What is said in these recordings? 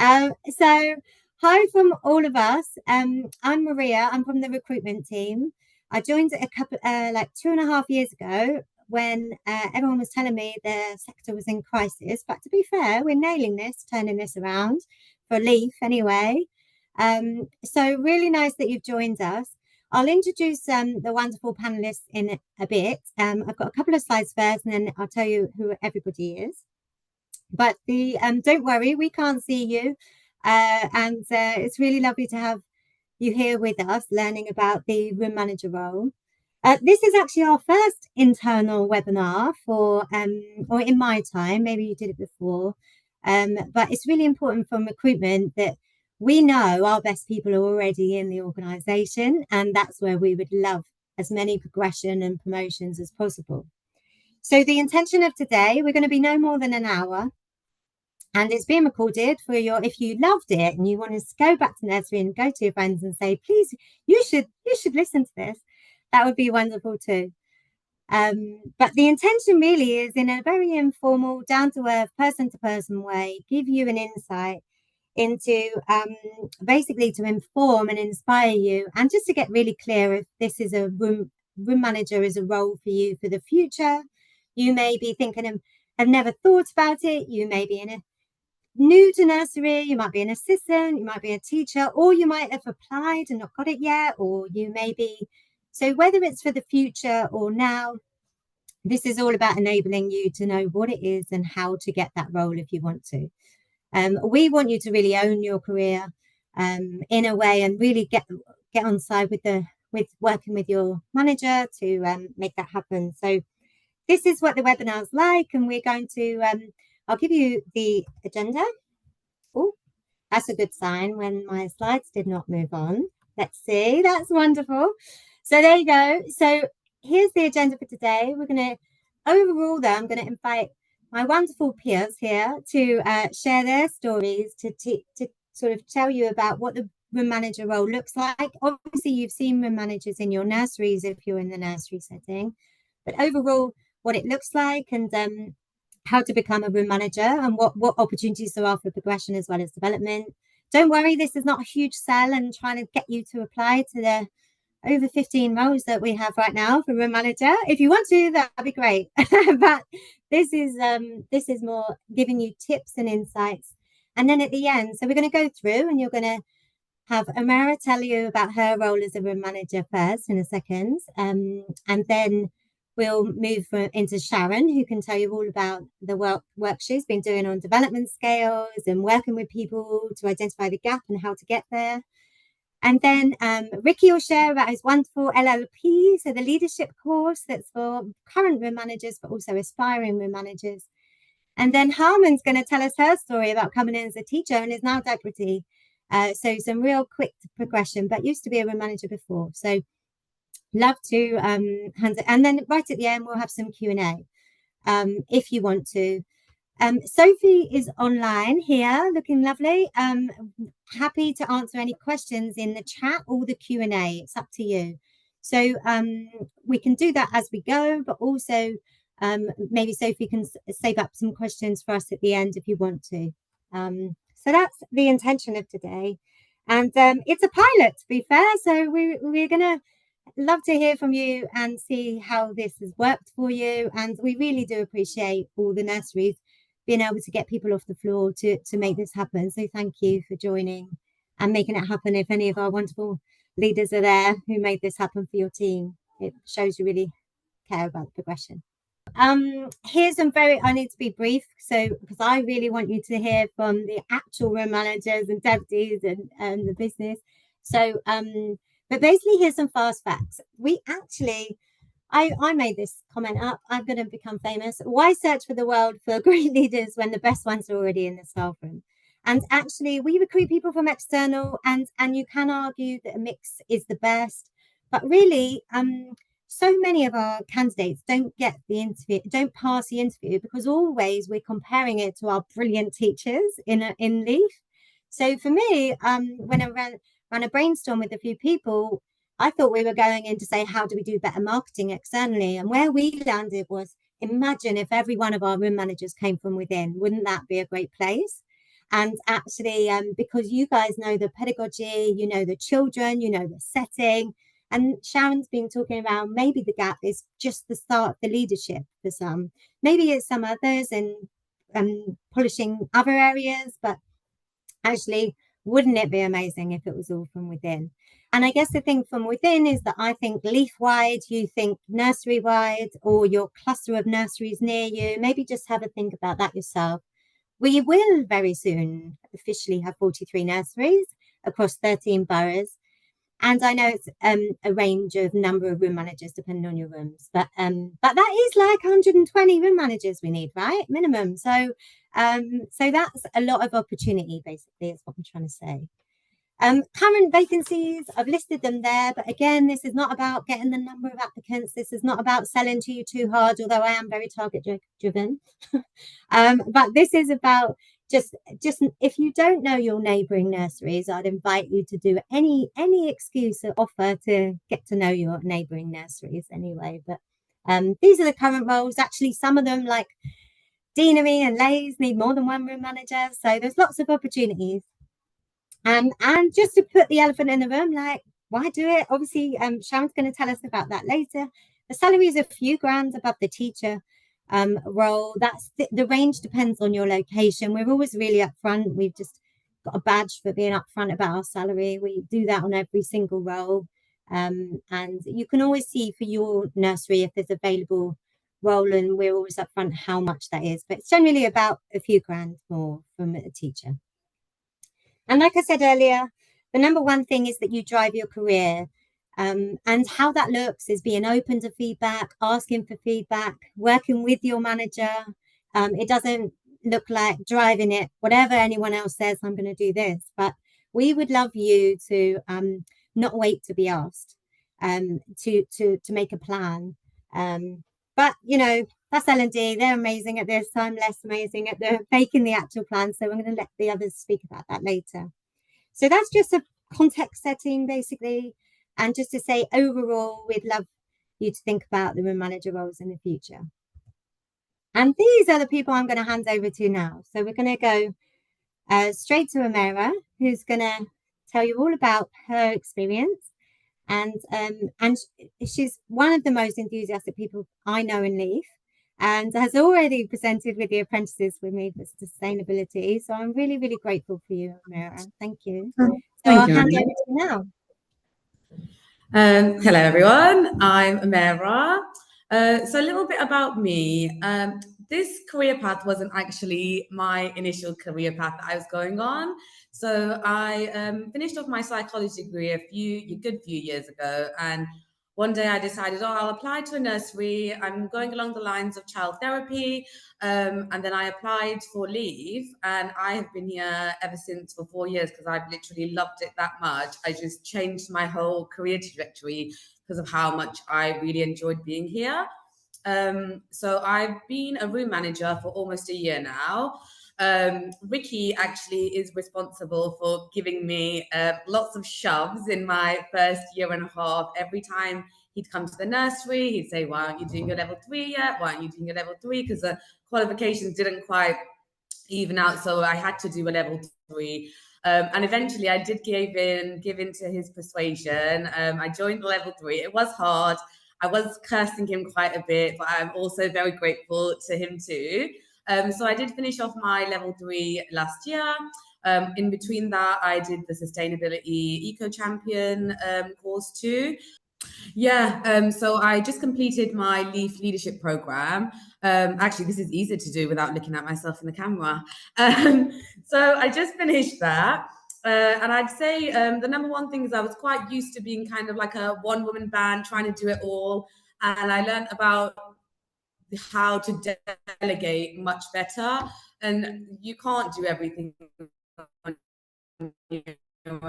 So hi from all of us. I'm Maria. I'm from the recruitment team. I joined a couple, like 2.5 years ago when everyone was telling me the sector was in crisis. But to be fair, we're nailing this, turning this around for LEYF anyway. So really nice that you've joined us. I'll introduce the wonderful panelists in a bit. I've got a couple of slides first, and then I'll tell you who everybody is. But the don't worry, we can't see you, and it's really lovely to have you here with us, learning about the room manager role. This is actually our first internal webinar for, or in my time, maybe you did it before, but it's really important from recruitment that we know our best people are already in the organisation, and that's where we would love as many progression and promotions as possible. So the intention of today, we're going to be no more than an hour. And it's being recorded for if you loved it and you want to go back to nursery and go to your friends and say, please, you should listen to this. That would be wonderful too. But the intention really is in a very informal, down-to-earth, person-to-person way, give you an insight into basically to inform and inspire you, and just to get really clear if this is a room manager is a role for you for the future. You may be thinking of have never thought about it. You may be in a new to nursery, you might be an assistant, you might be a teacher, or you might have applied and not got it yet, or you may be. So whether it's for the future or now, this is all about enabling you to know what it is and how to get that role if you want to. We want you to really own your career in a way, and really get on side with working with your manager to make that happen. So this is what the webinar's like, and we're going to I'll give you the agenda. Oh, that's a good sign when my slides did not move on. Let's see, that's wonderful. So there you go. So here's the agenda for today. We're going to, overall though, I'm going to invite my wonderful peers here to share their stories, to sort of tell you about what the room manager role looks like. Obviously, you've seen room managers in your nurseries if you're in the nursery setting, but overall, what it looks like, and how to become a room manager, and what opportunities there are for progression as well as development. Don't worry, this is not a huge sell and trying to get you to apply to the over 15 roles that we have right now for room manager. If you want to, that'd be great. But this is more giving you tips and insights. And then at the end, so we're going to go through, and you're going to have Amara tell you about her role as a room manager first in a second, and then we'll move into Sharon, who can tell you all about the work she's been doing on development scales and working with people to identify the gap and how to get there. And then Ricky will share about his wonderful LLP, so the leadership course that's for current room managers, but also aspiring room managers. And then Harmon's going to tell us her story about coming in as a teacher and is now deputy. So some real quick progression, but used to be a room manager before. So love to hand it. And then right at the end, we'll have some Q&A if you want to. Sophie is online here, looking lovely. Happy to answer any questions in the chat or the Q&A. It's up to you. So we can do that as we go, but also maybe Sophie can save up some questions for us at the end if you want to. So that's the intention of today. And it's a pilot, to be fair. So we're going to love to hear from you and see how this has worked for you. And we really do appreciate all the nurseries being able to get people off the floor to make this happen. So thank you for joining and making it happen. If any of our wonderful leaders are there who made this happen for your team, it shows you really care about the progression. Here's some I need to be brief, so because I really want you to hear from the actual room managers and deputies and the business. So but basically, here's some fast facts. We actually, I made this comment up. I'm going to become famous. Why search for the world for great leaders when the best ones are already in the staff room? And actually, we recruit people from external, and you can argue that a mix is the best. But really, so many of our candidates don't get the interview, don't pass the interview, because always we're comparing it to our brilliant teachers in LEYF. So for me, when I ran a brainstorm with a few people, I thought we were going in to say, how do we do better marketing externally? And where we landed was, imagine if every one of our room managers came from within. Wouldn't that be a great place? And actually, because you guys know the pedagogy, you know the children, you know the setting, and Sharon's been talking about maybe the gap is just the start of the leadership for some. Maybe it's some others and polishing other areas, but actually, wouldn't it be amazing if it was all from within? And I guess the thing from within is that I think LEYF wide, you think nursery wide, or your cluster of nurseries near you. Maybe just have a think about that yourself. We will very soon officially have 43 nurseries across 13 boroughs. And I know it's a range of number of room managers depending on your rooms, but that is like 120 room managers we need, right? Minimum. So that's a lot of opportunity, basically, is what I'm trying to say. Current vacancies, I've listed them there, but again, this is not about getting the number of applicants. This is not about selling to you too hard, although I am very target driven. But this is about just if you don't know your neighbouring nurseries, I'd invite you to do any excuse or offer to get to know your neighbouring nurseries anyway. But these are the current roles. Actually, some of them, like deanery and leys, need more than one room manager. So there's lots of opportunities. And just to put the elephant in the room, like, why do it? Obviously, Sharon's going to tell us about that later. The salary is a few grand above the teacher role. That's the range depends on your location. We're always really upfront. We've just got a badge for being upfront about our salary. We do that on every single role. And you can always see for your nursery if there's available role, and we're always upfront how much that is. But it's generally about a few grand more from a teacher. And like I said earlier, the number one thing is that you drive your career. And how that looks is being open to feedback, asking for feedback, working with your manager. It doesn't look like driving it, whatever anyone else says, I'm going to do this. But we would love you to not wait to be asked, to make a plan. But, you know, that's L&D. They're amazing at this. I'm less amazing at making the actual plan. So I'm going to let the others speak about that later. So that's just a context setting, basically. And just to say, overall, we'd love you to think about the room manager roles in the future. And these are the people I'm going to hand over to now. So we're going to go straight to Amira, who's going to tell you all about her experience. And she's one of the most enthusiastic people I know in LEYF, and has already presented with the apprentices with me for sustainability. So I'm really, really grateful for you, Amira. Thank you. So I'll hand over to you now. Hello, everyone. I'm Amira. So a little bit about me. This career path wasn't actually my initial career path that I was going on. So I finished off my psychology degree a good few years ago, and one day I decided, I'll apply to a nursery. I'm going along the lines of child therapy. And then I applied for LEYF, and I have been here ever since for 4 years because I've literally loved it that much. I just changed my whole career trajectory because of how much I really enjoyed being here. So I've been a room manager for almost a year now. Ricky actually is responsible for giving me lots of shoves in my first year and a half. Every time he'd come to the nursery, he'd say, why aren't you doing your level 3 yet? Why aren't you doing your level 3? Because the qualifications didn't quite even out, so I had to do a level 3. And eventually I did give in to his persuasion. I joined the level 3. It was hard. I was cursing him quite a bit, but I'm also very grateful to him too. So I did finish off my level 3 last year. In between that, I did the Sustainability Eco Champion course too. Yeah, so I just completed my LEYF leadership program. Actually, this is easier to do without looking at myself in the camera. So I just finished that. And I'd say the number one thing is I was quite used to being kind of like a one-woman band, trying to do it all. And I learned about how to delegate much better. And you can't do everything on your own.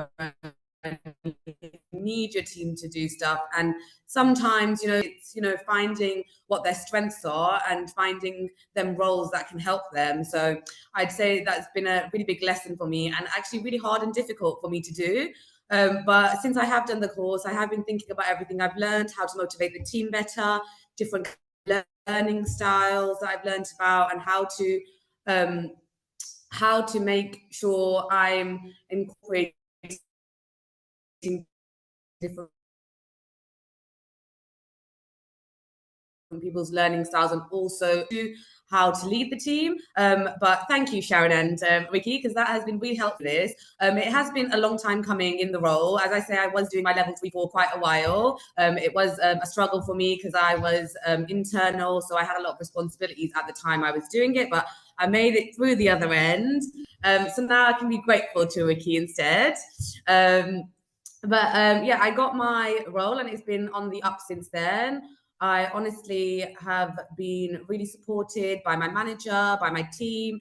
Need your team to do stuff, and sometimes it's finding what their strengths are and finding them roles that can help them. So I'd say that's been a really big lesson for me, and actually really hard and difficult for me to do. But since I have done the course, I have been thinking about everything I've learned, how to motivate the team better, different learning styles that I've learned about, and how to how to make sure I'm incorporating different people's learning styles, and also how to lead the team. But thank you, Sharon and Ricky, because that has been really helpful. It has been a long time coming in the role. As I say, I was doing my level 3 for quite a while. It was a struggle for me because I was internal, so I had a lot of responsibilities at the time I was doing it, but I made it through the other end. So now I can be grateful to Ricky instead. Yeah, I got my role and it's been on the up since then. I honestly have been really supported by my manager, by my team.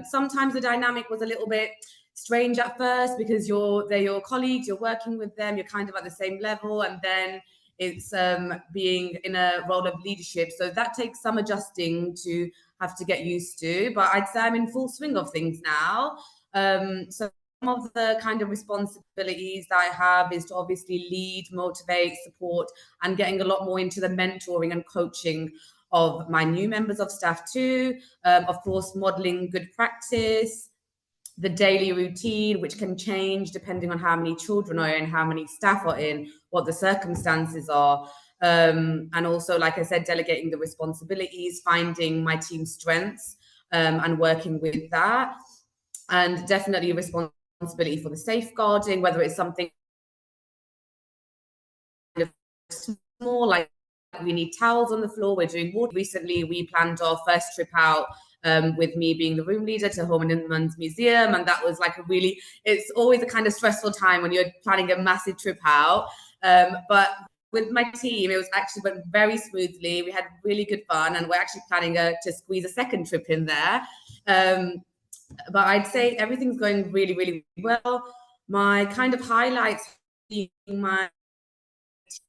Sometimes the dynamic was a little bit strange at first because they're your colleagues, you're working with them, you're kind of at the same level, and then it's being in a role of leadership. So that takes some adjusting to have to get used to. But I'd say I'm in full swing of things now. So some of the kind of responsibilities that I have is to obviously lead, motivate, support, and getting a lot more into the mentoring and coaching of my new members of staff too. Of course, modeling good practice, the daily routine, which can change depending on how many children are in, how many staff are in, what the circumstances are. And also, like I said, delegating the responsibilities, finding my team's strengths, and working with that. And definitely responsibility for the safeguarding, whether it's something small like we need towels on the floor, we're doing water. Recently we planned our first trip out with me being the room leader to Home and Inman's Museum, and that was like it's always a kind of stressful time when you're planning a massive trip out, but with my team, it was actually went very smoothly. We had really good fun, and we're actually planning to squeeze a second trip in there. But I'd say everything's going really, really well. My kind of highlights being my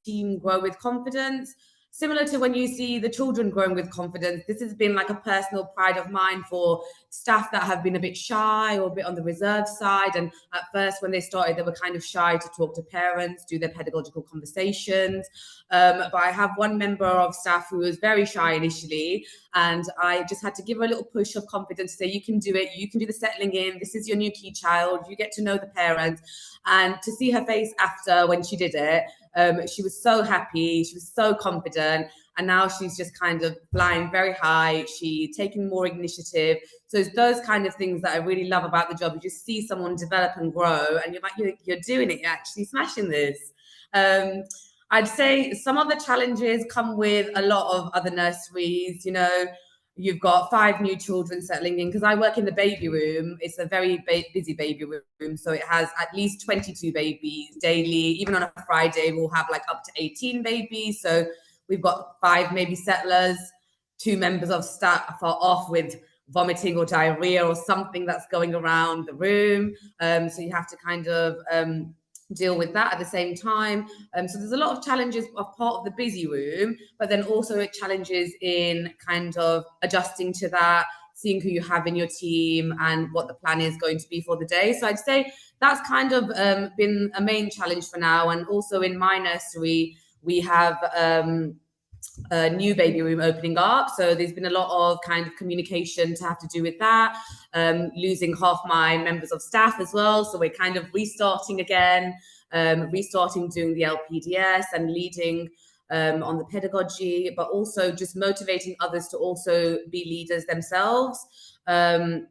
team grow with confidence. Similar to when you see the children growing with confidence, this has been like a personal pride of mine for staff that have been a bit shy or a bit on the reserve side. And at first, when they started, they were kind of shy to talk to parents, do their pedagogical conversations. But I have one member of staff who was very shy initially, and I just had to give her a little push of confidence to say, you can do it, you can do the settling in, this is your new key child, you get to know the parents. And to see her face after when she did it, she was so happy, she was so confident, and now she's just kind of flying very high. She's taking more initiative. So it's those kind of things that I really love about the job. You just see someone develop and grow, and you're like, you're doing it, you're actually smashing this. I'd say some of the challenges come with a lot of other nurseries. You've got 5 new children settling in, because I work in the baby room. It's a very busy baby room, so it has at least 22 babies daily. Even on a Friday, we'll have like up to 18 babies. So we've got 5 maybe settlers, 2 members of staff are off with vomiting or diarrhea or something that's going around the room. So you have to kind of deal with that at the same time. So there's a lot of challenges of part of the busy room, but then also challenges in kind of adjusting to that, seeing who you have in your team and what the plan is going to be for the day. So I'd say that's kind of been a main challenge for now. And also in my nursery, we have a new baby room opening up. So there's been a lot of kind of communication to have to do with that. Losing half my members of staff as well. So we're kind of restarting again, restarting doing the LPDS and leading on the pedagogy, but also just motivating others to also be leaders themselves. And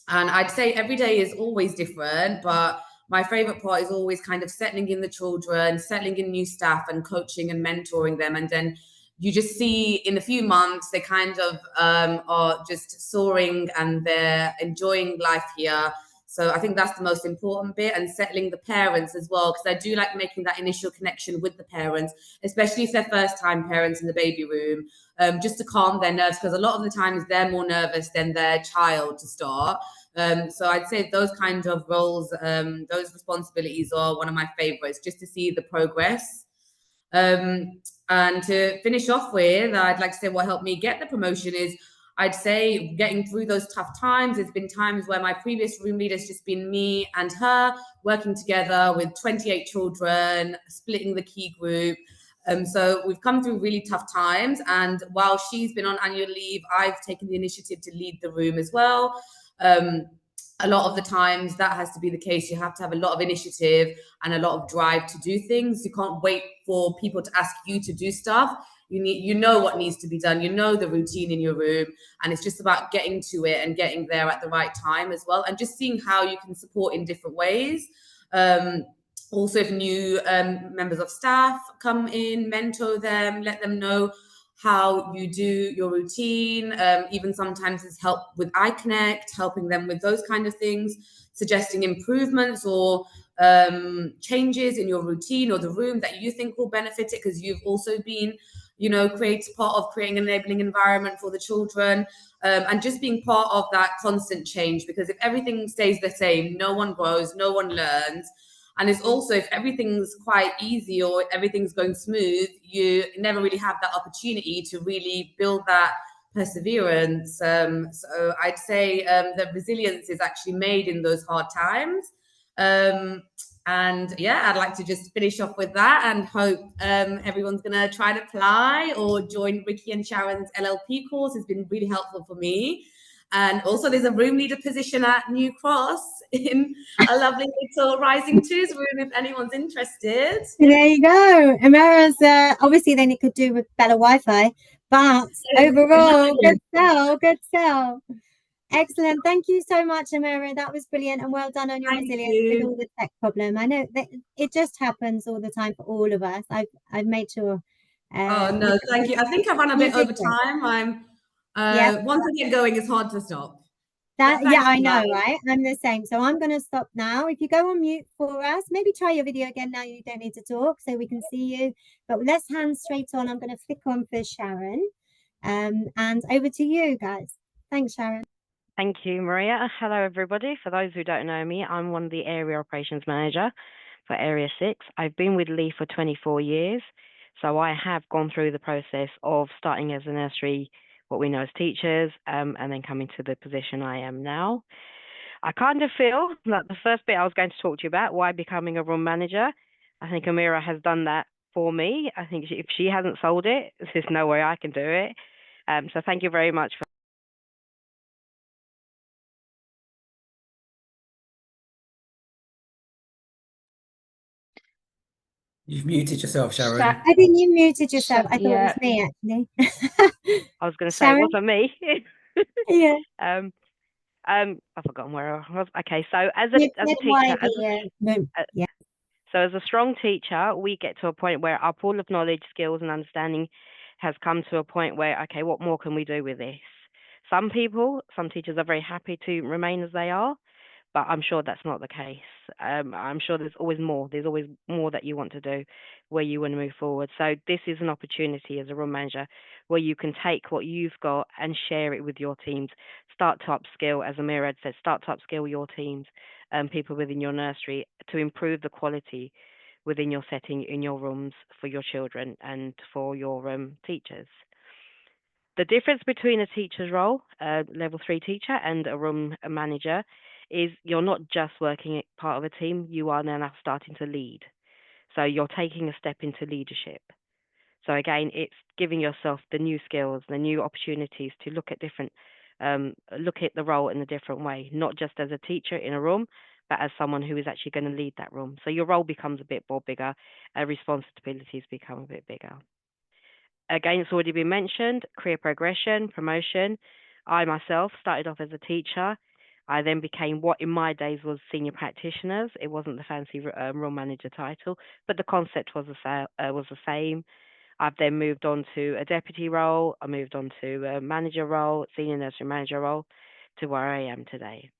I'd say every day is always different, but my favorite part is always kind of settling in the children, settling in new staff and coaching and mentoring them. And then you just see in a few months, they kind of are just soaring and they're enjoying life here. So I think that's the most important bit, and settling the parents as well, because I do like making that initial connection with the parents, especially if they're first time parents in the baby room, just to calm their nerves, because a lot of the times they're more nervous than their child to start. So I'd say those kinds of roles, those responsibilities are one of my favorites, just to see the progress. And to finish off with, I'd like to say what helped me get the promotion is, I'd say, getting through those tough times. There's been times where my previous room leader's just been me and her working together with 28 children, splitting the key group. So we've come through really tough times. And while she's been on annual leave, I've taken the initiative to lead the room as well. a lot of the times that has to be the case. You have to have a lot of initiative and a lot of drive to do things. You can't wait for people to ask you to do stuff. You know what needs to be done. You know the routine in your room, and it's just about getting to it and getting there at the right time as well, and just seeing how you can support in different ways. Um, Also, if new members of staff come in, mentor them, let them know how you do your routine. Even sometimes it's help with eye connect, helping them with those kind of things, suggesting improvements or changes in your routine or the room that you think will benefit it, because you've also been, create part of creating an enabling environment for the children. And just being part of that constant change, because if everything stays the same, no one grows, no one learns. And it's also, if everything's quite easy or everything's going smooth, you never really have that opportunity to really build that perseverance. So I'd say that resilience is actually made in those hard times. Um, and yeah, I'd like to just finish off with that and hope everyone's going to try to apply or join Ricky and Sharon's LLP course. It's been really helpful for me. And also, there's a room leader position at New Cross in a lovely little Rising Twos room if anyone's interested. There you go. Amara's obviously then it could do with better Wi-Fi, but overall, Exactly. good sell, good sell. Excellent. Thank you so much, Amara. That was brilliant, and well done on your Thank resilience with you. all the tech problem. I know that it just happens all the time for all of us. I've made sure. Oh You no, thank you. I think I ran a you bit did over great. time. I'm Yep. once I get going, it's hard to stop. But That, yeah, thanks I for that. know, right? I'm the same. So I'm going to stop now. If you go on mute for us, maybe try your video again now you don't need to talk so we can see you. But let's hands straight on. I'm going to flick on for Sharon. And over to you guys. Thanks, Sharon. Thank you, Maria. Hello, everybody. For those who don't know me, I'm one of the area operations manager for Area 6. I've been with Lee for 24 years, so I have gone through the process of starting as a nursery, what we know as teachers, and then coming to the position I am now. I kind of feel that the first bit I was going to talk to you about, why becoming a room manager, I think Amira has done that for me. I think if she hasn't sold it, there's no way I can do it. So thank you very much for You've muted yourself, Sharon. I think you muted yourself. I thought it was yeah. me, actually. I was going to say it Sharon? wasn't me. Yeah. um, I've forgotten where I was. Okay, so as You a said teacher, why the room. uh, Yeah. so as a strong teacher, we get to a point where our pool of knowledge, skills, and understanding has come to a point where, okay, what more can we do with this? Some people, some teachers are very happy to remain as they are, but I'm sure that's not the case. I'm sure there's always more. There's always more that you want to do, where you want to move forward. So this is an opportunity as a room manager where you can take what you've got and share it with your teams. Start to upskill, as Amira had said, start to upskill your teams, people within your nursery to improve the quality within your setting, in your rooms for your children and for your teachers. The difference between a teacher's role, a level 3 teacher, and a room manager is you're not just working part of a team, you are now starting to lead. So you're taking a step into leadership. So again, it's giving yourself the new skills, the new opportunities to look at the role in a different way, not just as a teacher in a room, but as someone who is actually going to lead that room. So your role becomes a bit more bigger, responsibilities become a bit bigger. Again, it's already been mentioned, career progression, promotion. I myself started off as a teacher. I then became what in my days was senior practitioners. It wasn't the fancy role manager title, but the concept was the same. I've then moved on to a deputy role. I moved on to a manager role, senior nursery manager role, to where I am today.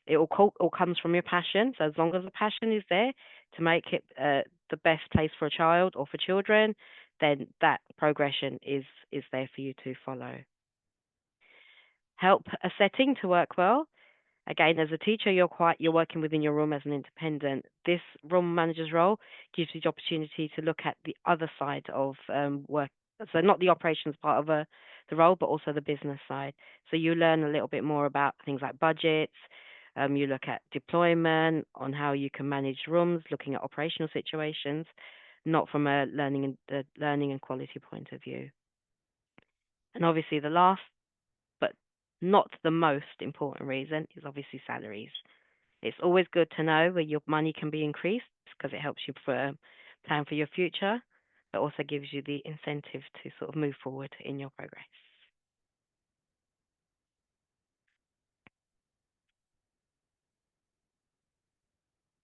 It all comes from your passion. So as long as the passion is there to make it the best place for a child or for children, then that progression is there for you to follow. Help a setting to work well. Again, as a teacher, you're working within your room as an independent. This room manager's role gives you the opportunity to look at the other side of work. So not the operations part of the role, but also the business side. So you learn a little bit more about things like budgets. You look at deployment, on how you can manage rooms, looking at operational situations, not from a learning and quality point of view. And obviously, the last but not the most important reason, is obviously salaries. It's always good to know where your money can be increased because it helps you plan for your future, but also gives you the incentive to sort of move forward in your progress.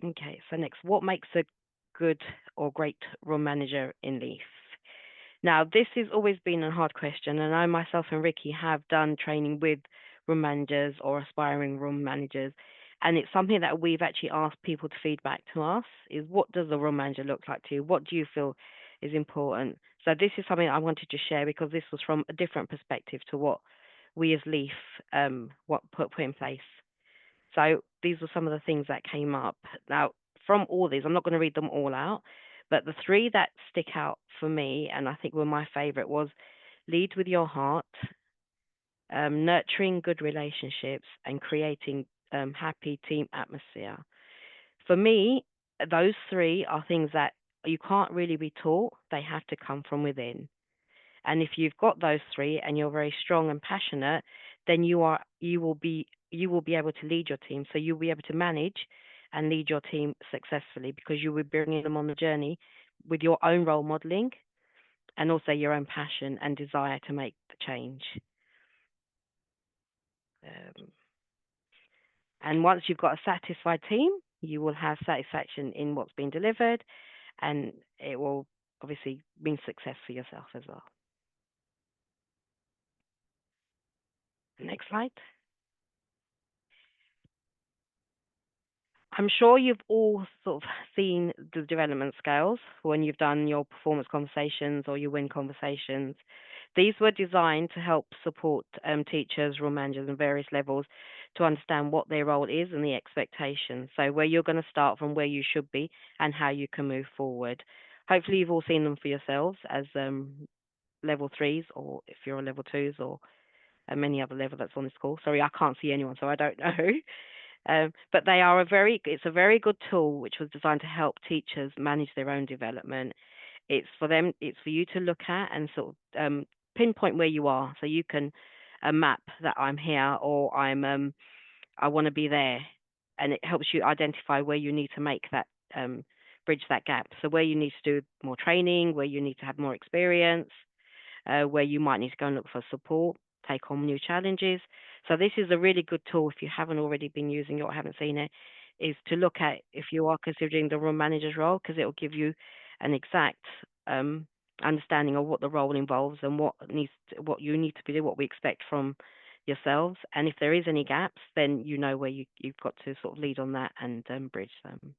Okay, so next, what makes a good or great room manager in LEYF? Now, this has always been a hard question, and I myself and Ricky have done training with room managers or aspiring room managers, and it's something that we've actually asked people to feedback to us, is what does a room manager look like to you? What do you feel is important? So this is something I wanted to share because this was from a different perspective to what we as LEYF what put in place. So these were some of the things that came up. Now, from all these, I'm not going to read them all out, but the three that stick out for me, and I think were my favorite, was lead with your heart, nurturing good relationships, and creating happy team atmosphere. For me, those three are things that you can't really be taught. They have to come from within. And if you've got those three and you're very strong and passionate, then you will be able to lead your team. So you'll be able to manage and lead your team successfully because you will be bringing them on the journey with your own role modeling and also your own passion and desire to make the change. And once you've got a satisfied team, you will have satisfaction in what's been delivered, and it will obviously mean success for yourself as well. Next slide. I'm sure you've all sort of seen the development scales when you've done your performance conversations or your win conversations. These were designed to help support teachers, room managers, and various levels to understand what their role is and the expectations. So where you're going to start from where you should be and how you can move forward. Hopefully you've all seen them for yourselves as level threes, or if you're a level twos, or any other level that's on this call. Sorry, I can't see anyone, so I don't know. But it's a very good tool which was designed to help teachers manage their own development. It's for you to look at and sort of pinpoint where you are, so you can map that I'm here or I want to be there, and it helps you identify where you need to make that bridge that gap. So where you need to do more training, where you need to have more experience, where you might need to go and look for support, take on new challenges. So this is a really good tool if you haven't already been using it or haven't seen it, is to look at if you are considering the room manager's role, because it will give you an exact understanding of what the role involves and what you need to be doing, what we expect from yourselves. And if there is any gaps, then you know where you've got to sort of lead on that and bridge them.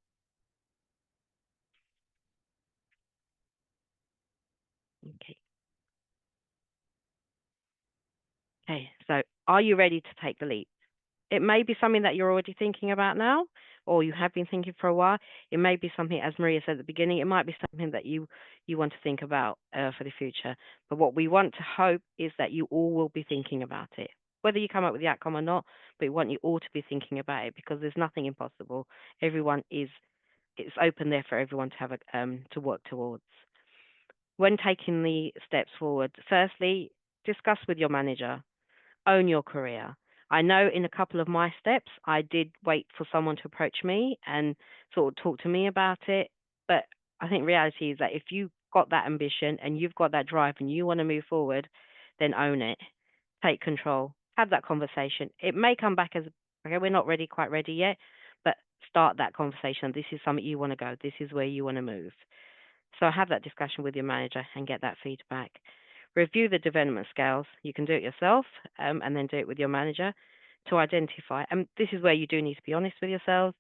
Okay. Okay, so are you ready to take the leap? It may be something that you're already thinking about now, or you have been thinking for a while. It may be something, as Maria said at the beginning, it might be something that you want to think about for the future. But what we want to hope is that you all will be thinking about it, whether you come up with the outcome or not. But we want you all to be thinking about it because there's nothing impossible. It's open there for everyone to have to work towards. When taking the steps forward, firstly, discuss with your manager. Own your career. I know in a couple of my steps, I did wait for someone to approach me and sort of talk to me about it. But I think reality is that if you've got that ambition and you've got that drive and you want to move forward, then own it. Take control. Have that conversation. It may come back as, okay, we're not quite ready yet, but start that conversation. This is something you want to go. This is where you want to move. So have that discussion with your manager and get that feedback. Review the development scales. You can do it yourself and then do it with your manager to identify. And this is where you do need to be honest with yourselves.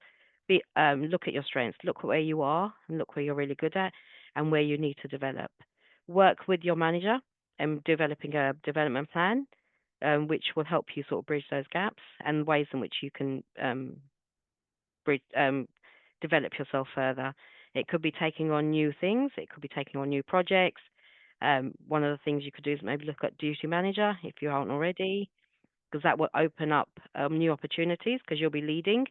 Look at your strengths. Look where you are and look where you're really good at and where you need to develop. Work with your manager and developing a development plan, which will help you sort of bridge those gaps and ways in which you can develop yourself further. It could be taking on new things. It could be taking on new projects. One of the things you could do is maybe look at duty manager if you aren't already, because that will open up new opportunities because you'll be leading.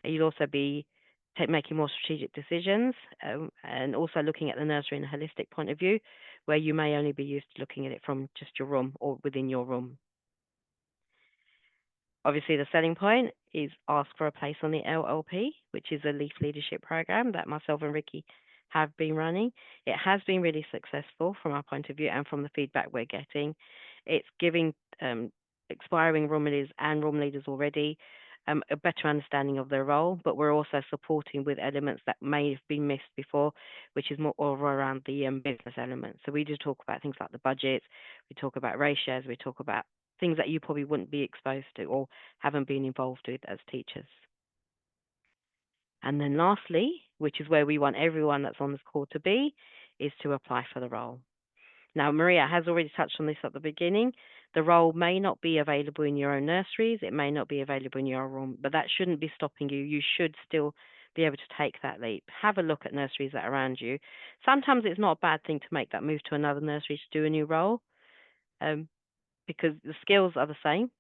And you'll also be making more strategic decisions and also looking at the nursery in a holistic point of view, where you may only be used to looking at it from just your room or within your room. Obviously, the selling point is ask for a place on the LLP, which is a LEAF leadership program that myself and Ricky have been running. It has been really successful from our point of view and from the feedback we're getting. It's giving expiring room leaders and room leaders already a better understanding of their role, but we're also supporting with elements that may have been missed before, which is more over around the business element. So we do talk about things like the budget, we talk about ratios, we talk about things that you probably wouldn't be exposed to or haven't been involved with as teachers. And then lastly, which is where we want everyone that's on this call to be, is to apply for the role. Now, Maria has already touched on this at the beginning. The role may not be available in your own nurseries. It may not be available in your room, but that shouldn't be stopping you. You should still be able to take that leap. Have a look at nurseries that are around you. Sometimes it's not a bad thing to make that move to another nursery to do a new role, because the skills are the same.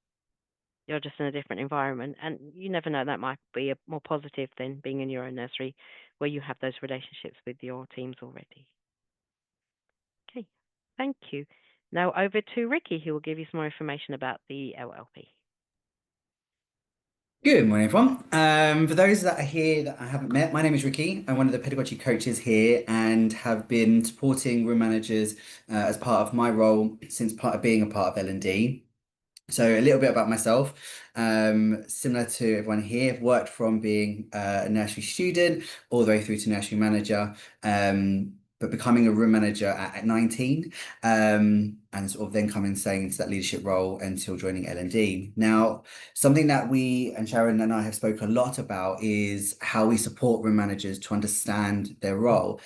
You're just in a different environment, and you never know, that might be a more positive than being in your own nursery where you have those relationships with your teams already. Okay, thank you. Now over to Ricky, who will give you some more information about the LLP. Good morning, everyone. For those that are here that I haven't met, my name is Ricky. I'm one of the pedagogy coaches here and have been supporting room managers as part of my role since being a part of L&D. So a little bit about myself, similar to everyone here, I've worked from being a nursery student all the way through to nursery manager, but becoming a room manager at 19, and sort of then coming staying into that leadership role until joining L&D. Now, something that we and Sharon and I have spoken a lot about is how we support room managers to understand their role.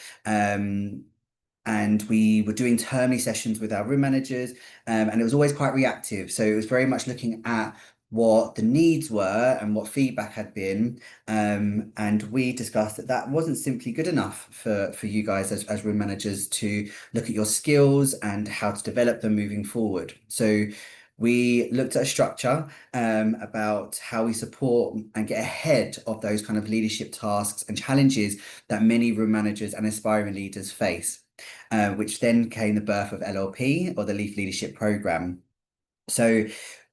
And we were doing termly sessions with our room managers, and it was always quite reactive. So it was very much looking at what the needs were and what feedback had been. And we discussed that that wasn't simply good enough for you guys as room managers to look at your skills and how to develop them moving forward. So we looked at a structure about how we support and get ahead of those kind of leadership tasks and challenges that many room managers and aspiring leaders face. Which then came the birth of LLP, or the LEAF Leadership Program. So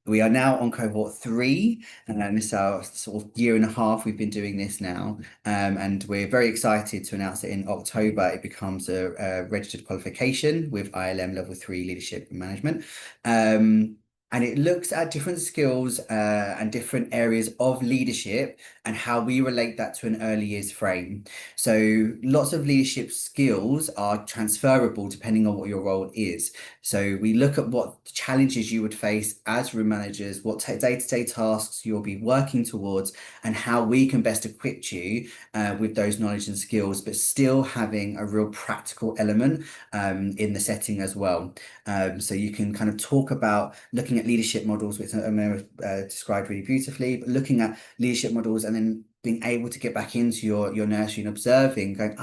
we are now on cohort 3, and this is our sort of year and a half we've been doing this now, and we're very excited to announce that in October it becomes a registered qualification with ILM Level 3 Leadership and Management. And it looks at different skills and different areas of leadership and how we relate that to an early years frame. So lots of leadership skills are transferable depending on what your role is. So we look at what challenges you would face as room managers, what day-to-day tasks you'll be working towards, and how we can best equip you with those knowledge and skills, but still having a real practical element in the setting as well. So you can kind of talk about looking at leadership models, which Amira described really beautifully, but looking at leadership models and then being able to get back into your nursery and observing, going,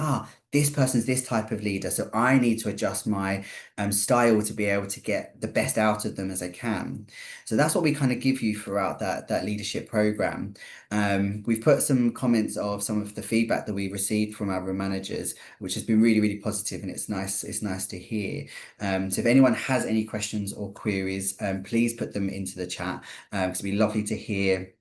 this person's this type of leader, so I need to adjust my style to be able to get the best out of them as I can. So that's what we kind of give you throughout that leadership program. We've put some comments of some of the feedback that we received from our room managers, which has been really, really positive, and it's nice to hear. So if anyone has any questions or queries, please put them into the chat, because it'd be lovely to hear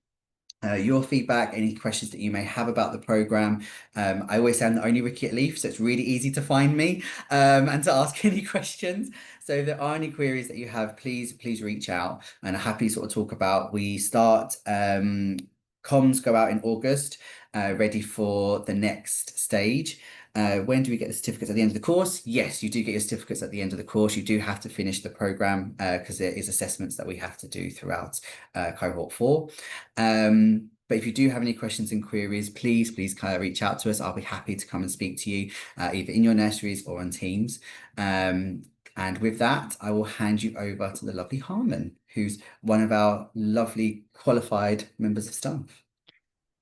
your feedback, any questions that you may have about the program. I always say I'm the only Ricky at LEYF, so it's really easy to find me and to ask any questions. So if there are any queries that you have, please reach out, and I'm happy to sort of talk about. We start comms go out in August, ready for the next stage. When do we get the certificates? At the end of the course? Yes, you do get your certificates at the end of the course. You do have to finish the program because there is assessments that we have to do throughout cohort 4. But if you do have any questions and queries, please kind of reach out to us. I'll be happy to come and speak to you either in your nurseries or on Teams. And with that, I will hand you over to the lovely Harmon, who's one of our lovely qualified members of staff.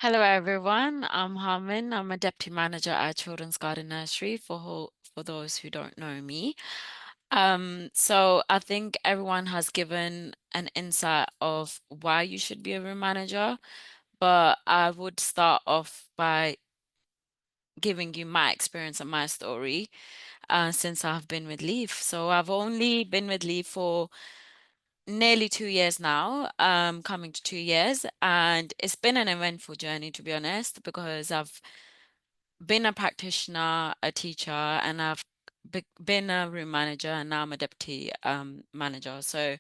Hello everyone, I'm Harmon. I'm a deputy manager at Children's Garden Nursery for those who don't know me. So I think everyone has given an insight of why you should be a room manager, but I would start off by giving you my experience and my story since I've been with LEYF. So I've only been with LEYF for nearly 2 years now, coming to 2 years, and it's been an eventful journey, to be honest, because I've been a practitioner, a teacher, and I've been a room manager, and now I'm a deputy manager. So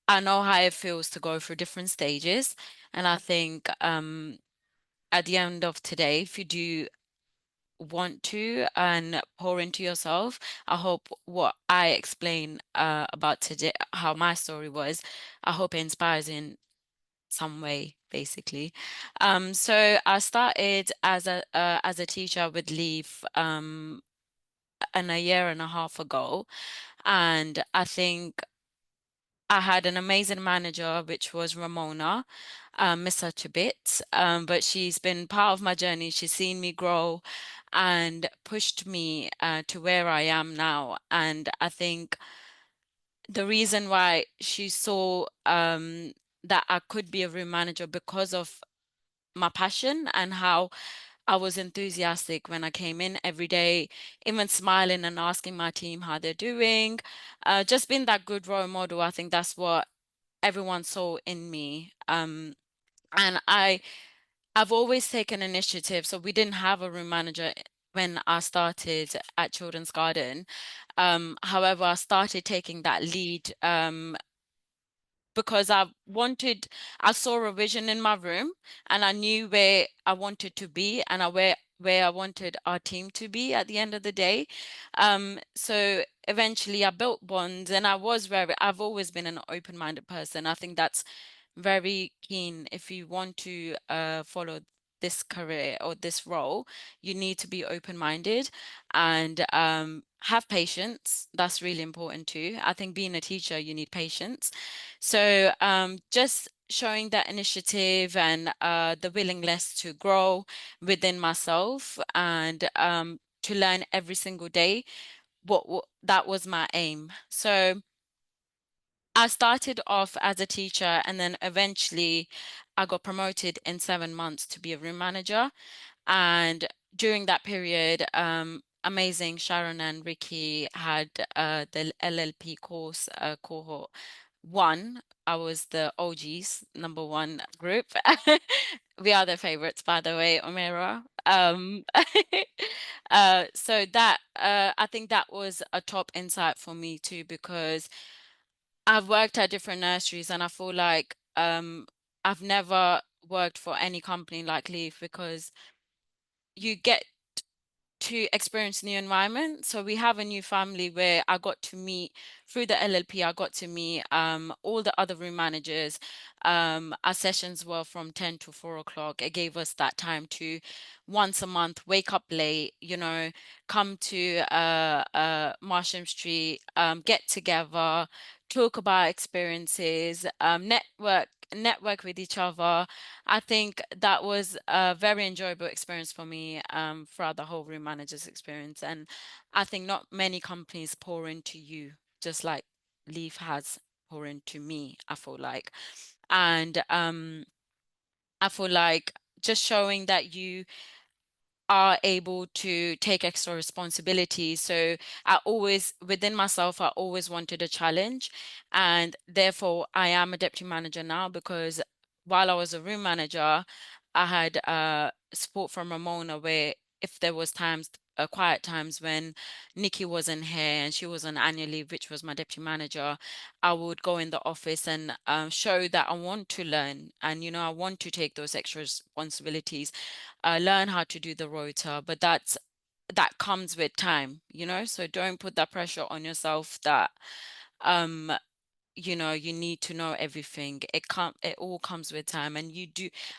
I know how it feels to go through different stages, and I think at the end of today, if you do want to and pour into yourself, I hope what I explain about today, how my story was, I hope it inspires in some way, basically. So I started as a teacher with LEYF and a year and a half ago, and I think I had an amazing manager, which was Ramona. Miss her to bits, but she's been part of my journey. She's seen me grow and pushed me to where I am now. And I think the reason why she saw that I could be a room manager because of my passion and how I was enthusiastic when I came in every day, even smiling and asking my team how they're doing. Just being that good role model, I think that's what everyone saw in me. And I've always taken initiative. So we didn't have a room manager when I started at Children's Garden. However, I started taking that lead because I saw a vision in my room and I knew where I wanted to be and where I wanted our team to be at the end of the day. So eventually I built bonds and I've always been an open-minded person. I think that's very keen. If you want to follow this career or this role, you need to be open-minded and have patience. That's really important too. I think being a teacher, you need patience. So just showing that initiative and the willingness to grow within myself and to learn every single day, what that was my aim. So I started off as a teacher and then eventually I got promoted in 7 months to be a room manager. And during that period, amazing Sharon and Ricky had the LLP course cohort one. I was the OGs, number one group. We are the favorites, by the way, Omera. So that I think that was a top insight for me too, because I've worked at different nurseries and I feel like I've never worked for any company like Leaf because you get to experience new environment. So we have a new family where I got to meet through the LLP, I got to meet all the other room managers. Our sessions were from 10 to 4 o'clock. It gave us that time to once a month wake up late, come to Marsham Street, get together, talk about experiences, network with each other. I think that was a very enjoyable experience for me throughout the whole room manager's experience. And I think not many companies pour into you just like Leaf has pour into me, I feel like. And I feel like just showing that you are able to take extra responsibility. So within myself, I always wanted a challenge. And therefore, I am a deputy manager now because while I was a room manager, I had support from Ramona where if there was quiet times when Nikki wasn't here and she was on annual leave, which was my deputy manager, I would go in the office and show that I want to learn and, I want to take those extra responsibilities, learn how to do the rota, but that comes with time, so don't put that pressure on yourself that um you need to know everything. It all comes with time, and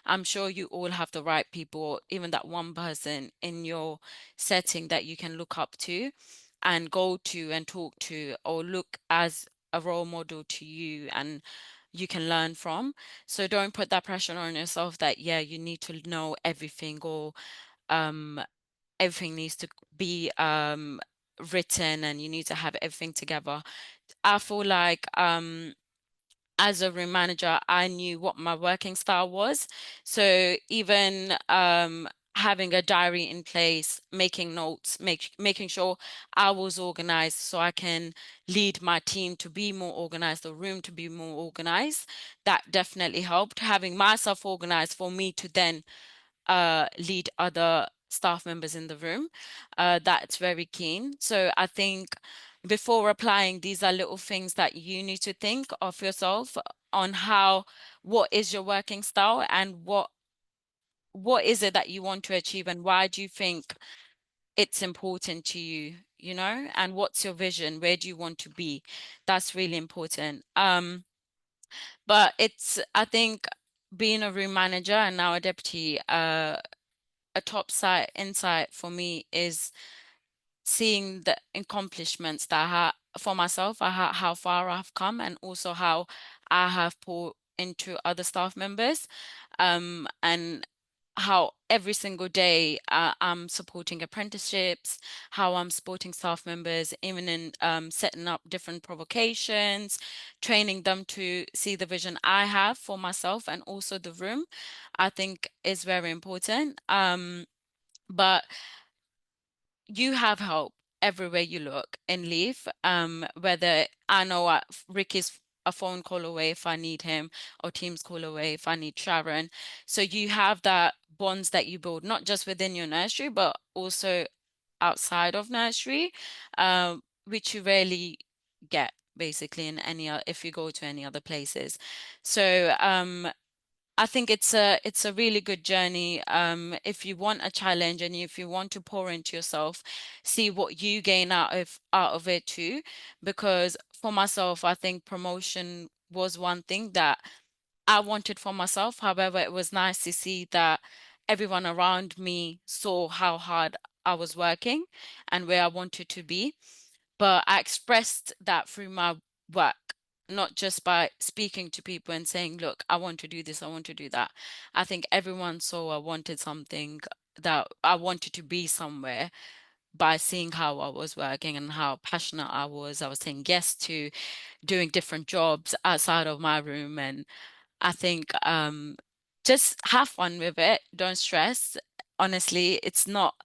I'm sure you all have the right people, even that one person in your setting that you can look up to and go to and talk to or look as a role model to you and you can learn from. So don't put that pressure on yourself that you need to know everything or um everything needs to be written and you need to have everything together. I feel like as a room manager, I knew what my working style was. So even having a diary in place, making notes, making sure I was organized so I can lead my team to be more organized, the room to be more organized. That definitely helped. Having myself organized for me to then lead other staff members in the room. That's very keen. So I think before applying, these are little things that you need to think of yourself on what is your working style and what is it that you want to achieve and why do you think it's important to you, you know, and what's your vision? Where do you want to be? That's really important. But I think being a room manager and now a deputy, a top side insight for me is seeing the accomplishments that I have for myself, how far I've come, and also how I have poured into other staff members, and how every single day I'm supporting apprenticeships, how I'm supporting staff members, even in setting up different provocations, training them to see the vision I have for myself and also the room, I think is very important. But you have help everywhere you look in LEYF. Whether I know Rick is a phone call away if I need him, or Teams call away if I need Sharon. So you have that bonds that you build, not just within your nursery, but also outside of nursery, which you rarely get basically in if you go to any other places. So I think it's a really good journey. If you want a challenge and if you want to pour into yourself, see what you gain out of it too. Because for myself, I think promotion was one thing that I wanted for myself. However, it was nice to see that everyone around me saw how hard I was working and where I wanted to be. But I expressed that through my work, not just by speaking to people and saying, look, I want to do this, I want to do that. I think everyone saw I wanted something, that I wanted to be somewhere by seeing how I was working and how passionate I was. I was saying yes to doing different jobs outside of my room. And I think just have fun with it. Don't stress. Honestly, it's not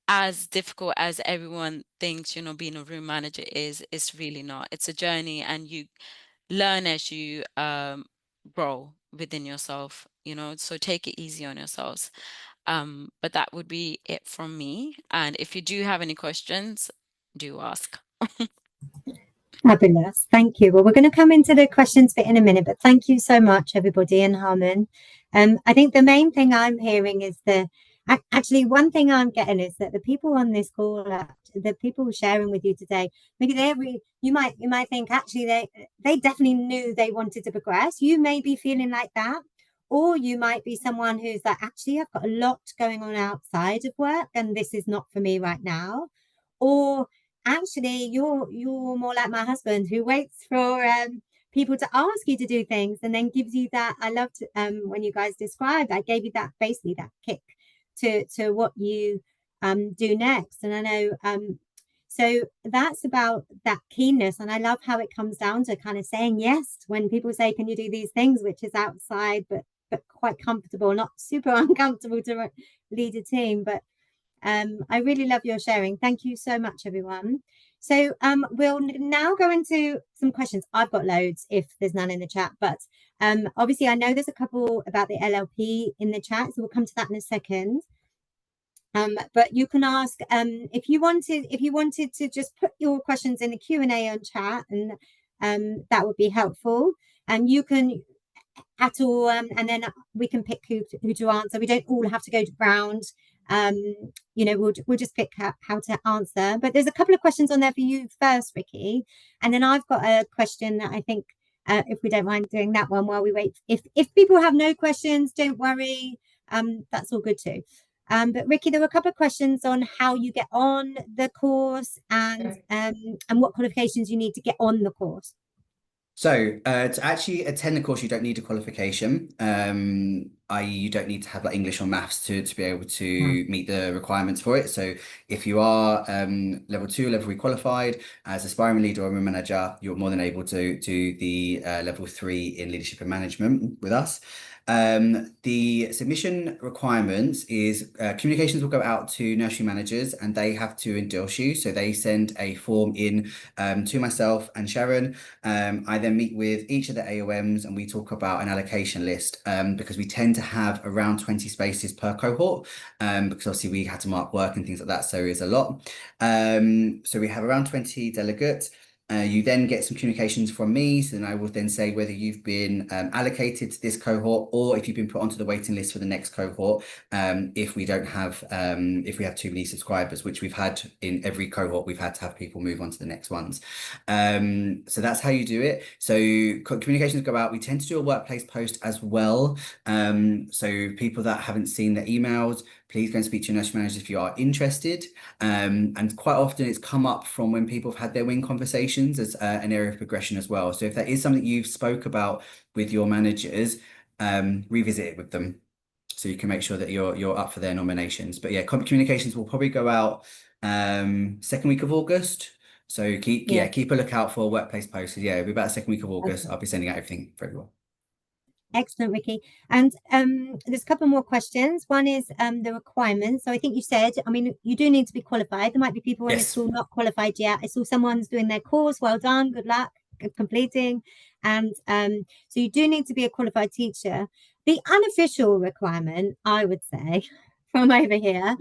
as difficult as everyone thinks, you know, being a room manager is. It's really not. It's a journey and you learn as you grow within yourself, you know, so take it easy on yourselves. But that would be it from me. And if you do have any questions, do ask. Fabulous. Thank you. Well, we're going to come into the questions bit in a minute, but thank you so much, everybody, and Harmon. I think the main thing I'm hearing is actually one thing I'm getting is that the people on this call, the people sharing with you today, maybe you might think actually they definitely knew they wanted to progress. You may be feeling like that, or you might be someone who's like, actually, I've got a lot going on outside of work, and this is not for me right now, or actually you're more like my husband who waits for people to ask you to do things and then gives you that. I loved when you guys described, I gave you that, basically that kick to what you do next. And I know so that's about that keenness, and I love how it comes down to kind of saying yes when people say, can you do these things, which is outside but quite comfortable, not super uncomfortable to lead a team. But I really love your sharing. Thank you so much, everyone. So we'll now go into some questions. I've got loads if there's none in the chat, but obviously I know there's a couple about the LLP in the chat, so we'll come to that in a second. But you can ask if you wanted to just put your questions in the Q&A on chat, and that would be helpful. And you can at all, and then we can pick who to answer. We don't all have to go to round. You know, we'll just pick how to answer. But there's a couple of questions on there for you first, Ricky, and then I've got a question that I think, if we don't mind doing that one while we wait. If people have no questions, don't worry. That's all good too. But Ricky, there were a couple of questions on how you get on the course and what qualifications you need to get on the course. So to actually attend the course, you don't need a qualification, i.e. you don't need to have like English or maths to be able to meet the requirements for it. So if you are level 2, level 3 qualified as aspiring leader or room manager, you're more than able to do the level 3 in leadership and management with us. The submission requirements is communications will go out to nursery managers and they have to endorse you. So they send a form in to myself and Sharon. I then meet with each of the AOMs and we talk about an allocation list because we tend to have around 20 spaces per cohort because obviously we had to mark work and things like that. So it's a lot. So we have around 20 delegates. You then get some communications from me, so then I will then say whether you've been allocated to this cohort or if you've been put onto the waiting list for the next cohort. If we have too many subscribers, which we've had in every cohort, we've had to have people move on to the next ones. So that's how you do it. So communications go out. We tend to do a workplace post as well. So people that haven't seen the emails, please go and speak to your nursery manager if you are interested. And quite often it's come up from when people have had their wing conversations as an area of progression as well. So if that is something you've spoke about with your managers, revisit it with them so you can make sure that you're up for their nominations. But yeah, communications will probably go out second week of August. So keep a lookout for workplace posts. Yeah, it'll be about the second week of August. Okay. I'll be sending out everything for everyone. Excellent, Ricky. And there's a couple more questions. One is the requirements. So I think you said, I mean, you do need to be qualified. There might be people in the school not qualified yet. I saw someone's doing their course. Well done. Good luck completing. And so you do need to be a qualified teacher. The unofficial requirement, I would say, from over here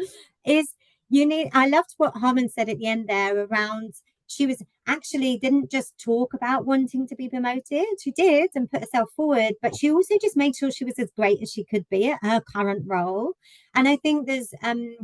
is I loved what Harmon said at the end there around she was actually didn't just talk about wanting to be promoted. She did and put herself forward, but she also just made sure she was as great as she could be at her current role. And I think there's I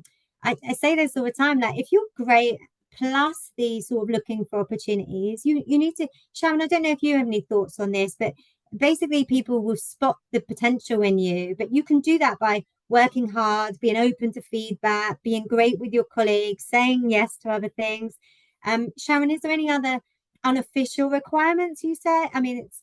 say this all the time, like if you're great plus the sort of looking for opportunities, you need to, Sharon, I don't know if you have any thoughts on this, but basically people will spot the potential in you, but you can do that by working hard, being open to feedback, being great with your colleagues, saying yes to other things. Sharon, is there any other unofficial requirements you say? I mean, it's,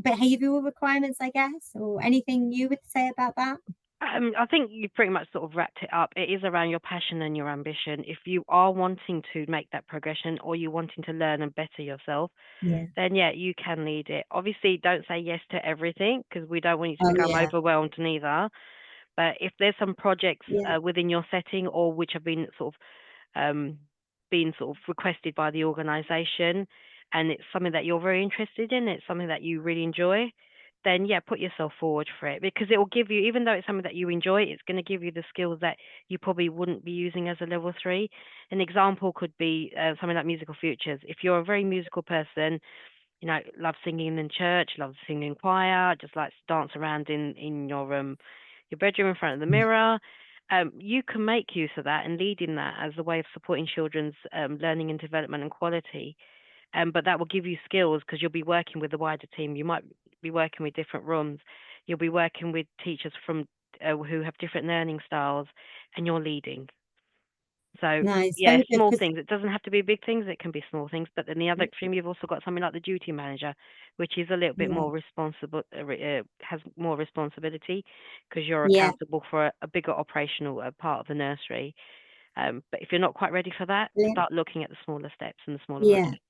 behavioral requirements, I guess, or anything you would say about that? I think you pretty much sort of wrapped it up. It is around your passion and your ambition. If you are wanting to make that progression or you're wanting to learn and better yourself, then yeah, you can lead it. Obviously, don't say yes to everything because we don't want you to become overwhelmed neither. But if there's some projects within your setting or which have been sort of requested by the organisation, and it's something that you're very interested in, it's something that you really enjoy, then yeah, put yourself forward for it because it will give you, even though it's something that you enjoy, it's going to give you the skills that you probably wouldn't be using as a level 3. An example could be something like musical futures. If you're a very musical person, love singing in church, love singing in choir, just like dance around in your bedroom in front of the mirror. You can make use of that and lead in that as a way of supporting children's learning and development and quality. But that will give you skills because you'll be working with the wider team. You might be working with different rooms. You'll be working with teachers from who have different learning styles, and you're leading. So nice. yeah, small things. It doesn't have to be big things. It can be small things. But then the other extreme, you've also got something like the duty manager, which is a little bit more responsible, has more responsibility because you're accountable for a bigger operational part of the nursery. But if you're not quite ready for that, start looking at the smaller steps and the smaller projects.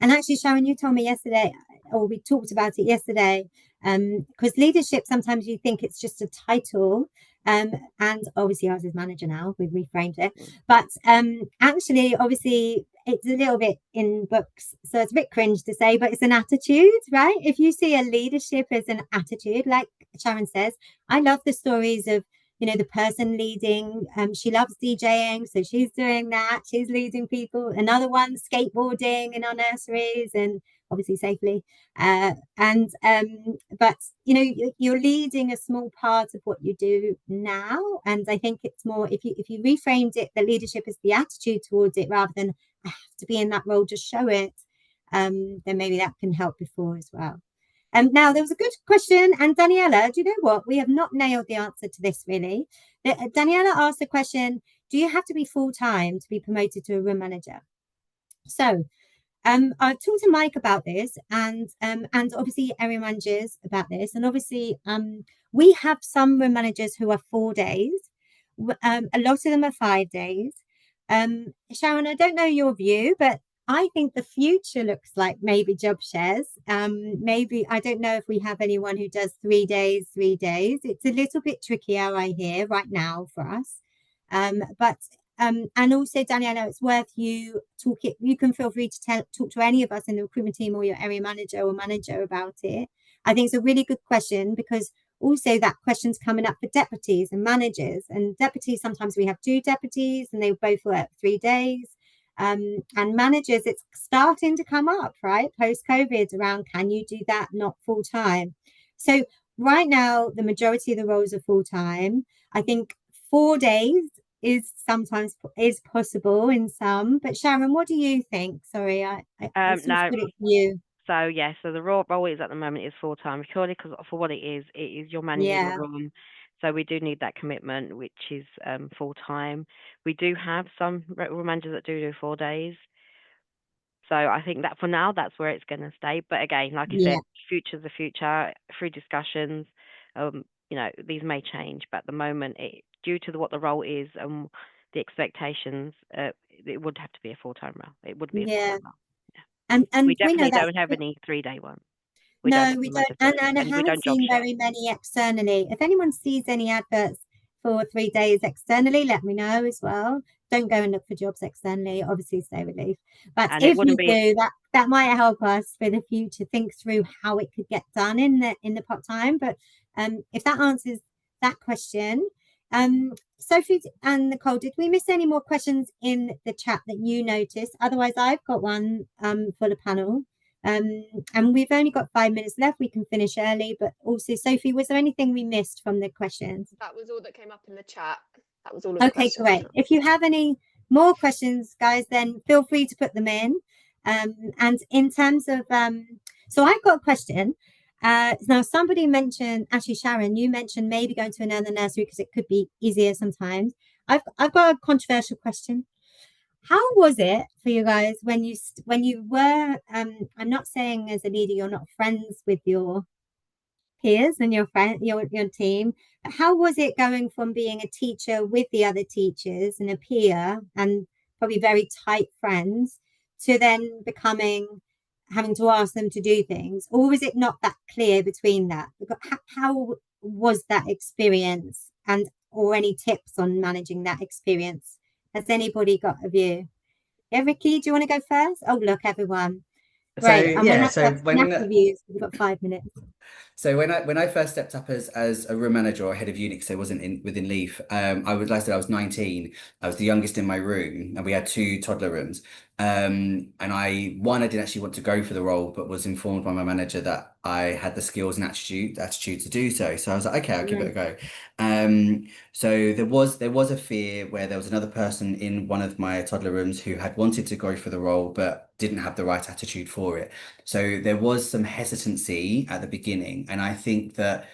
And actually, Sharon, you told me yesterday, or we talked about it yesterday, because leadership, sometimes you think it's just a title. And obviously I was his manager now, we've reframed it. But actually, obviously, it's a little bit in books. So it's a bit cringe to say, but it's an attitude, right? If you see a leadership as an attitude, like Sharon says, I love the stories of the person leading, she loves DJing, so she's doing that. She's leading people. Another one, skateboarding in our nurseries and obviously safely. But, you're leading a small part of what you do now. And I think it's more, if you reframed it, the leadership is the attitude towards it rather than I have to be in that role to show it, then maybe that can help before as well. Now, there was a good question, and Daniela, do you know what? We have not nailed the answer to this, really. Daniela asked the question, do you have to be full-time to be promoted to a room manager? So, I've talked to Mike about this, and obviously area managers about this, and obviously we have some room managers who are 4 days. A lot of them are 5 days. Sharon, I don't know your view, but I think the future looks like maybe job shares. Maybe I don't know if we have anyone who does 3 days, 3 days. It's a little bit trickier, I hear, right now for us. But and also, Daniela, it's worth you talking. You can feel free to talk to any of us in the recruitment team or your area manager or manager about it. I think it's a really good question, because also that question's coming up for deputies and managers. And deputies, sometimes we have 2 deputies and they both work 3 days. And managers, it's starting to come up, right? Post COVID, around, can you do that not full time? So right now, the majority of the roles are full time. I think 4 days is sometimes is possible in some. But Sharon, what do you think? Sorry, I sort of No. put it for you. So yeah, so the role is at the moment is full time, purely because for what it is you're managing Yeah, a room. So we do need that commitment, which is full time. We do have some room managers that do 4 days. So I think that for now, that's where it's going to stay. But again, like I yeah, said, future's the future. Through discussions, these may change. But at the moment, due to what the role is and the expectations, it would have to be a full time role. It would be a full yeah. time role. Yeah. We And we know definitely that's don't have any 3 day ones. We don't no, at we the don't, moment, and I and we haven't don't job seen share. very many externally. If anyone sees any adverts for 3 days externally, let me know as well. Don't go and look for jobs externally. Obviously, stay with LEYF. But And it if you wouldn't be do, that might help us for the future. Think through how it could get done in the part time. But if that answers that question, Sophie and Nicole, did we miss any more questions in the chat that you noticed? Otherwise, I've got one for the panel. And we've only got 5 minutes left. We can finish early, but also, Sophie, was there anything we missed from the questions? That was all that came up in the chat. That was all of the Okay, questions. great. If you have any more questions, guys, then feel free to put them in. And in terms of, so I've got a question. Now, somebody mentioned, actually, Sharon, you mentioned maybe going to another nursery because it could be easier sometimes. I've got a controversial question. How was it for you guys when you were? I'm not saying as a leader you're not friends with your peers and your team, but how was it going from being a teacher with the other teachers and a peer and probably very tight friends to then having to ask them to do things, or was it not that clear between that? How was that experience, and or any tips on managing that experience? Has anybody got a view? Yeah, Ricky, do you want to go first? Oh, look, everyone. So Great. And we'll yeah, have to so have snap reviews. We've got 5 minutes. So when I first stepped up as a room manager or head of unit, so I wasn't within LEYF, like I said, I was 19. I was the youngest in my room, and we had 2 toddler rooms. And I didn't actually want to go for the role, but was informed by my manager that I had the skills and attitude to do so. So I was like, okay, I'll give it a go. So there was a fear where there was another person in one of my toddler rooms who had wanted to go for the role, but didn't have the right attitude for it. So there was some hesitancy at the beginning, and I think that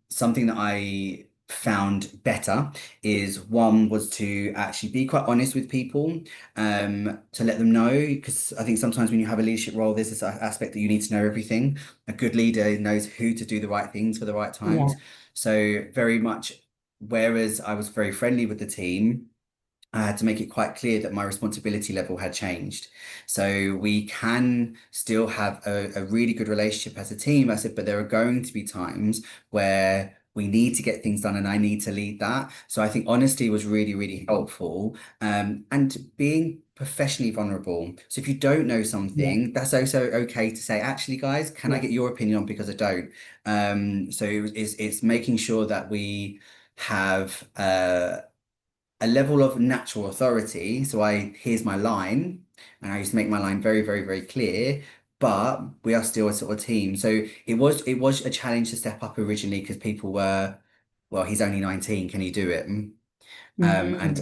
something that I found better is one was to actually be quite honest with people, to let them know, because I think sometimes when you have a leadership role, there's this aspect that you need to know everything. A good leader knows who to do the right things for the right times. So very much, whereas I was very friendly with the team, I had to make it quite clear that my responsibility level had changed. So we can still have a really good relationship as a team. I said, but there are going to be times where we need to get things done and I need to lead that. So I think honesty was really, really helpful. And being professionally vulnerable. So if you don't know something, that's also okay to say, actually, guys, can I get your opinion on, because I don't. So it's making sure that we have a level of natural authority. So here's my line, and I used to make my line very, very, very clear. But we are still a sort of team. So it was a challenge to step up originally, because people were, well, he's only 19, can he do it? And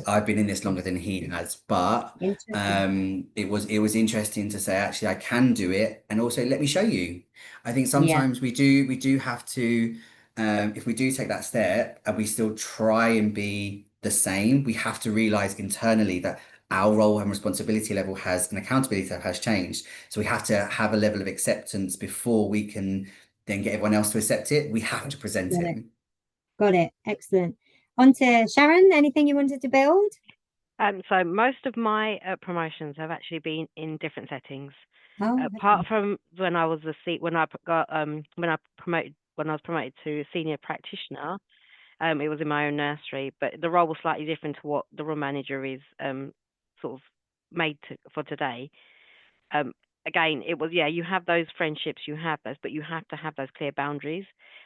I've been in this longer than he has, but it was interesting to say, actually, I can do it, and also let me show you. I think sometimes we do have to, if we do take that step and we still try and be the same, we have to realize internally that our role and responsibility level and accountability level has changed. So we have to have a level of acceptance before we can then get everyone else to accept it. We have to present it. Got it. Excellent. On to Sharon, anything you wanted to build? So most of my promotions have actually been in different settings. Oh, Apart okay. from when I was when I got when I was promoted to senior practitioner, it was in my own nursery, but the role was slightly different to what the room manager is sort of made for today. Um, Again, it was, yeah, you have those friendships, you have those, but you have to have those clear boundaries.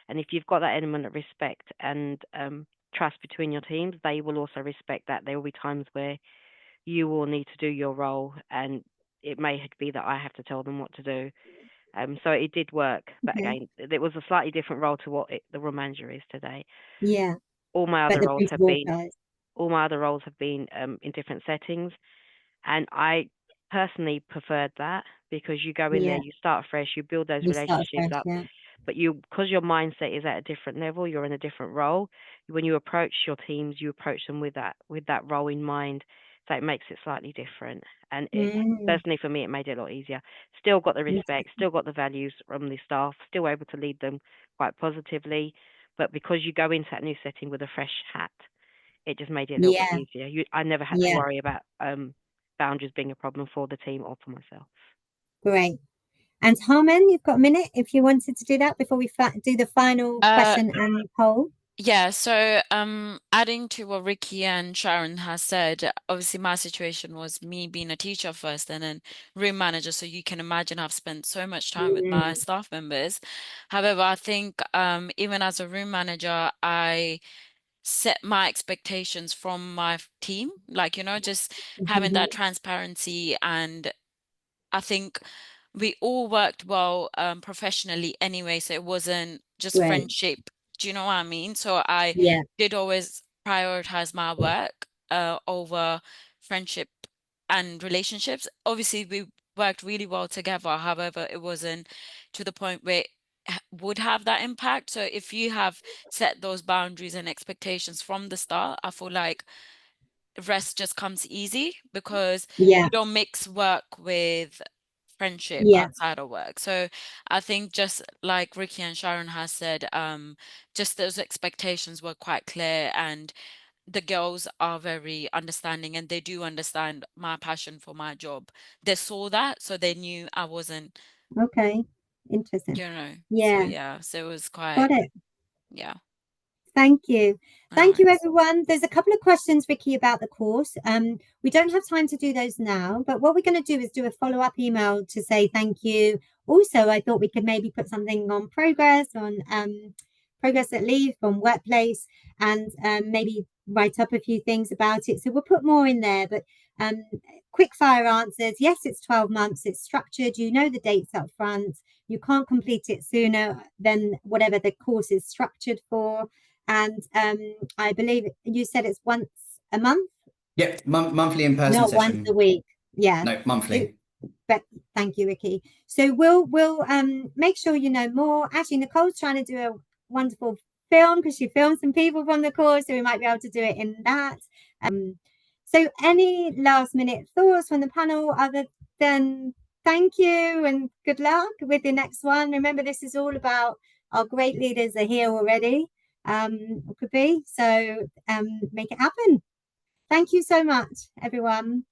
And if you've got that element of respect and trust between your teams, they will also respect that. There will be times where you will need to do your role, and it may be that I have to tell them what to do. So it did work, but Okay. again, it was a slightly different role to what the room manager is today. Yeah, All my but other the roles have principal been applies. all my other roles have been in different settings, and I personally preferred that because you go in there, Yeah, you start fresh, you build those you start relationships fresh. up, Yeah. but because your mindset is at a different level, you're in a different role. When you approach your teams, you approach them with that role in mind, so it makes it slightly different. And Mm, personally for me, it made it a lot easier. Still got the respect, interesting. still got the values from the staff, still able to lead them quite positively, but because you go into that new setting with a fresh hat, it just made it a little bit Yeah, easier. I never had to yeah, worry about boundaries being a problem for the team or for myself. great. And Harmon, you've got a minute if you wanted to do that before we do the final Uh, question and poll. Yeah, so adding to what Ricky and Sharon has said, obviously my situation was me being a teacher first and then room manager. So you can imagine I've spent so much time with my Mm, staff members. However, I think even as a room manager, I set my expectations from my team, like, just having mhm. that transparency. And I think we all worked well professionally anyway, so it wasn't just Great. friendship. Do you know what I mean? So I Yeah, did always prioritize my work over friendship and relationships. Obviously, we worked really well together. However, it wasn't to the point where it would have that impact. So if you have set those boundaries and expectations from the start, I feel like rest just comes easy because yeah, you don't mix work with friendship yeah. outside of work. So I think just like Ricky and Sharon has said, just those expectations were quite clear and the girls are very understanding and they do understand my passion for my job. They saw that, so they knew I wasn't, Okay. Interesting. so Yeah, yeah, so it was quite, got it. yeah. Thank you. All Thank right. you, everyone. There's a couple of questions, Vicky, about the course. We don't have time to do those now, but what we're going to do is do a follow-up email to say thank you. Also, I thought we could maybe put something on progress at LEYF, on workplace, and maybe write up a few things about it. So we'll put more in there, but um, quick fire answers. Yes, it's 12 months. It's structured. You know the dates up front. You can't complete it sooner than whatever the course is structured for. And I believe you said it's once a month, Yep, monthly in-person not once a session. week. Yeah. No, monthly. But thank you, Ricky. So we'll make sure you know more. Actually, Nicole's trying to do a wonderful film because she filmed some people from the course, so we might be able to do it in that. So any last minute thoughts from the panel other than thank you and good luck with the next one? Remember, this is all about our great leaders are here already. Could be so. Make it happen. Thank you so much, everyone.